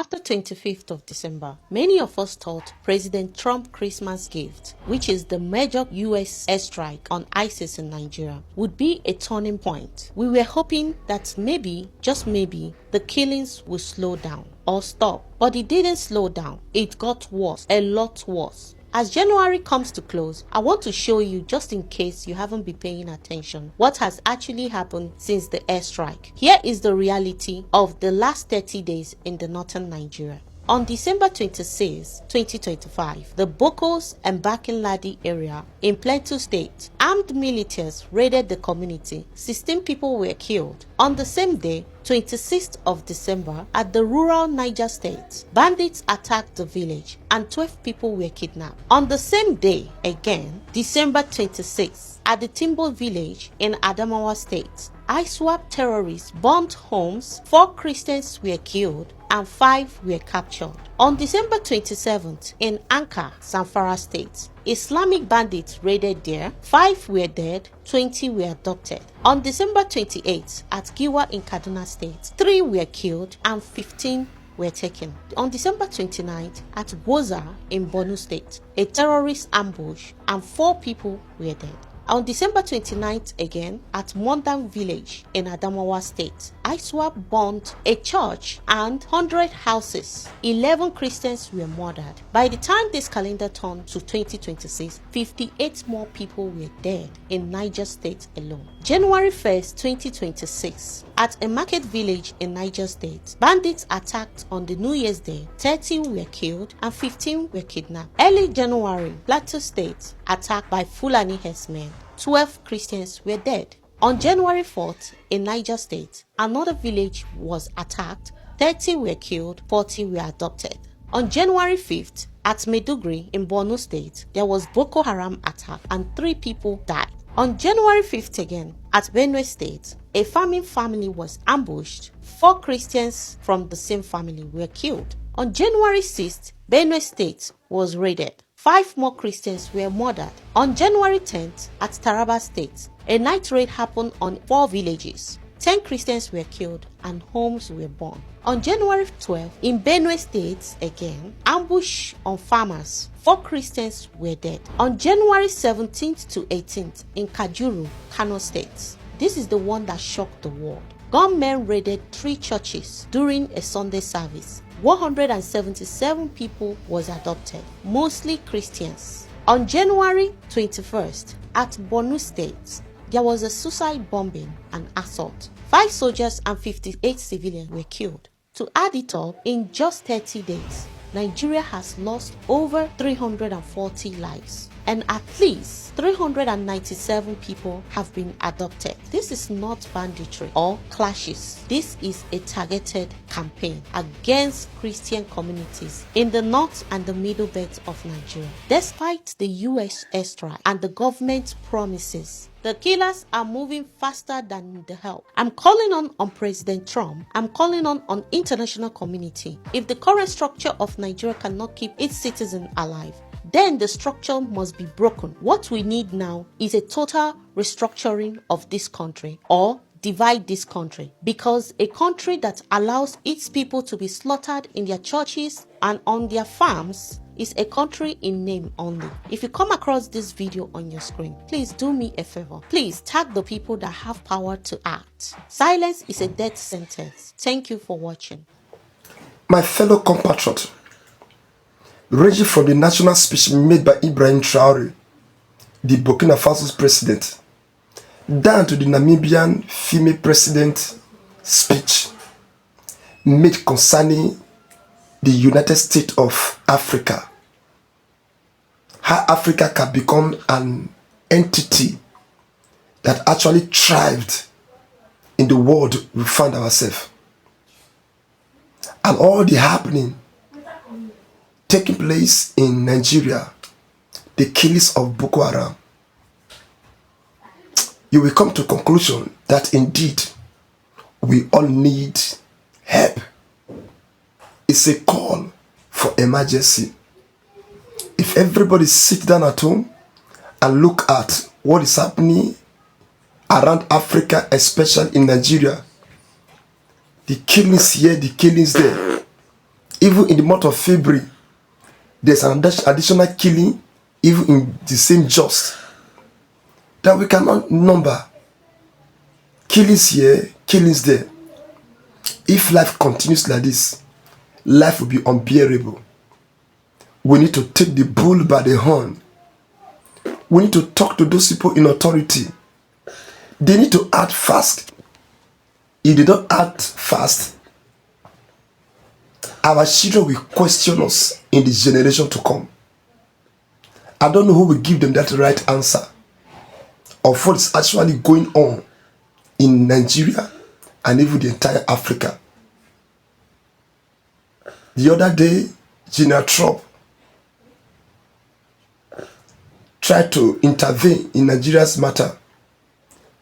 After 25th of December, many of us thought President Trump's Christmas gift, which is the major US airstrike on ISIS in Nigeria, would be a turning point. We were hoping that maybe, just maybe, the killings would slow down or stop. But it didn't slow down. It got worse, a lot worse. As January comes to close, I want to show you, just in case you haven't been paying attention, what has actually happened since the airstrike. Here is the reality of the last 30 days in the northern Nigeria. On December 26, 2025, the Bokos and Bakin-Ladi area in Plateau State, armed militias raided the community. 16 people were killed. On the same day, 26th of December, at the rural Niger State, bandits attacked the village and 12 people were kidnapped. On the same day, again, December 26th, at the Timbo village in Adamawa State, ISWAP terrorists bombed homes, 4 Christians were killed and 5 were captured. On December 27th, in Anka, Zamfara State, Islamic bandits raided there. 5 were dead, 20 were abducted. On December 28th, at Giwa in Kaduna State, 3 were killed and 15 were taken. On December 29th, at Gwoza in Borno State, a terrorist ambush and 4 people were dead. On December 29th again, at Mondang village in Adamawa State, ISWAP bombed a church and 100 houses. 11 Christians were murdered. By the time this calendar turned to 2026, 58 more people were dead in Niger State alone. January 1st, 2026, at a market village in Niger State, bandits attacked on the New Year's Day. 30 were killed and 15 were kidnapped. Early January, Plateau State, attacked by Fulani herdsmen. 12 Christians were dead. On January 4th, in Niger State, another village was attacked. 30 were killed, 40 were abducted. On January 5th, at Maiduguri in Borno State, there was Boko Haram attack and 3 people died. On January 5th again, at Benue State, a farming family was ambushed. 4 Christians from the same family were killed. On January 6th, Benue State was raided. 5 more Christians were murdered. On January 10th, at Taraba State, a night raid happened on 4 villages. 10 Christians were killed and homes were burned. On January 12th, in Benue State again, ambush on farmers. 4 Christians were dead. On January 17th to 18th, in Kajuru, Kano State, this is the one that shocked the world. Gunmen raided 3 churches during a Sunday service. 177 people was adopted, mostly Christians. On January 21st, at Borno State, there was a suicide bombing and assault. 5 soldiers and 58 civilians were killed. To add it up, in just 30 days, Nigeria has lost over 340 lives, and at least 397 people have been adopted. This is not banditry or clashes. This is a targeted campaign against Christian communities in the north and the middle belt of Nigeria. Despite the US airstrike and the government's promises, the killers are moving faster than the help. I'm calling on President Trump. I'm calling on international community. If the current structure of Nigeria cannot keep its citizens alive, then the structure must be broken. What we need now is a total restructuring of this country, or divide this country, because a country that allows its people to be slaughtered in their churches and on their farms is a country in name only. If you come across this video on your screen, please do me a favor. Please tag the people that have power to act. Silence is a death sentence. Thank you for watching. My fellow compatriot, ranging from the national speech made by Ibrahim Traore, the Burkina Faso's president, down to the Namibian female president speech made concerning the United States of Africa, how Africa can become an entity that actually thrived in the world we find ourselves, and all the happening taking place in Nigeria, the killings of Boko Haram, you will come to a conclusion that indeed we all need help. It's a call for emergency. If everybody sit down at home and look at what is happening around Africa, especially in Nigeria, the killings here, the killings there, Even in the month of February, there's an additional killing, even in the same just, that we cannot number. Killings here, killings there. If life continues like this, life will be unbearable. We need to take the bull by the horn. We need to talk to those people in authority. They need to act fast. If they don't act fast, our children will question us in the generation to come. I don't know who will give them that right answer of what is actually going on in Nigeria and even the entire Africa. The other day, General Trump tried to intervene in Nigeria's matter,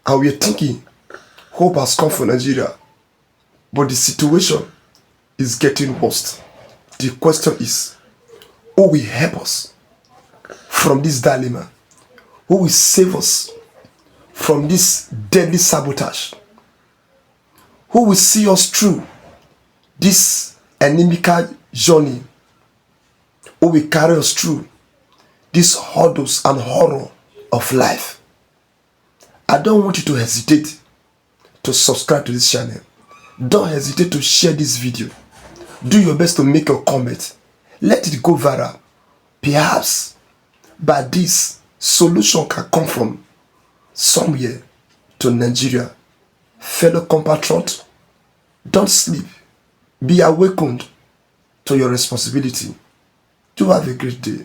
and we're thinking hope has come for Nigeria, but the situation is getting worse. The question is, who will help us from this dilemma? Who will save us from this deadly sabotage? Who will see us through this inimical journey? Who will carry us through these hurdles and horror of life? I don't want you to hesitate to subscribe to this channel. Don't hesitate to share this video. Do your best to make a comment. Let it go viral. Perhaps by this, solution can come from somewhere to Nigeria. Fellow compatriots, don't sleep. Be awakened to your responsibility. Do have a great day.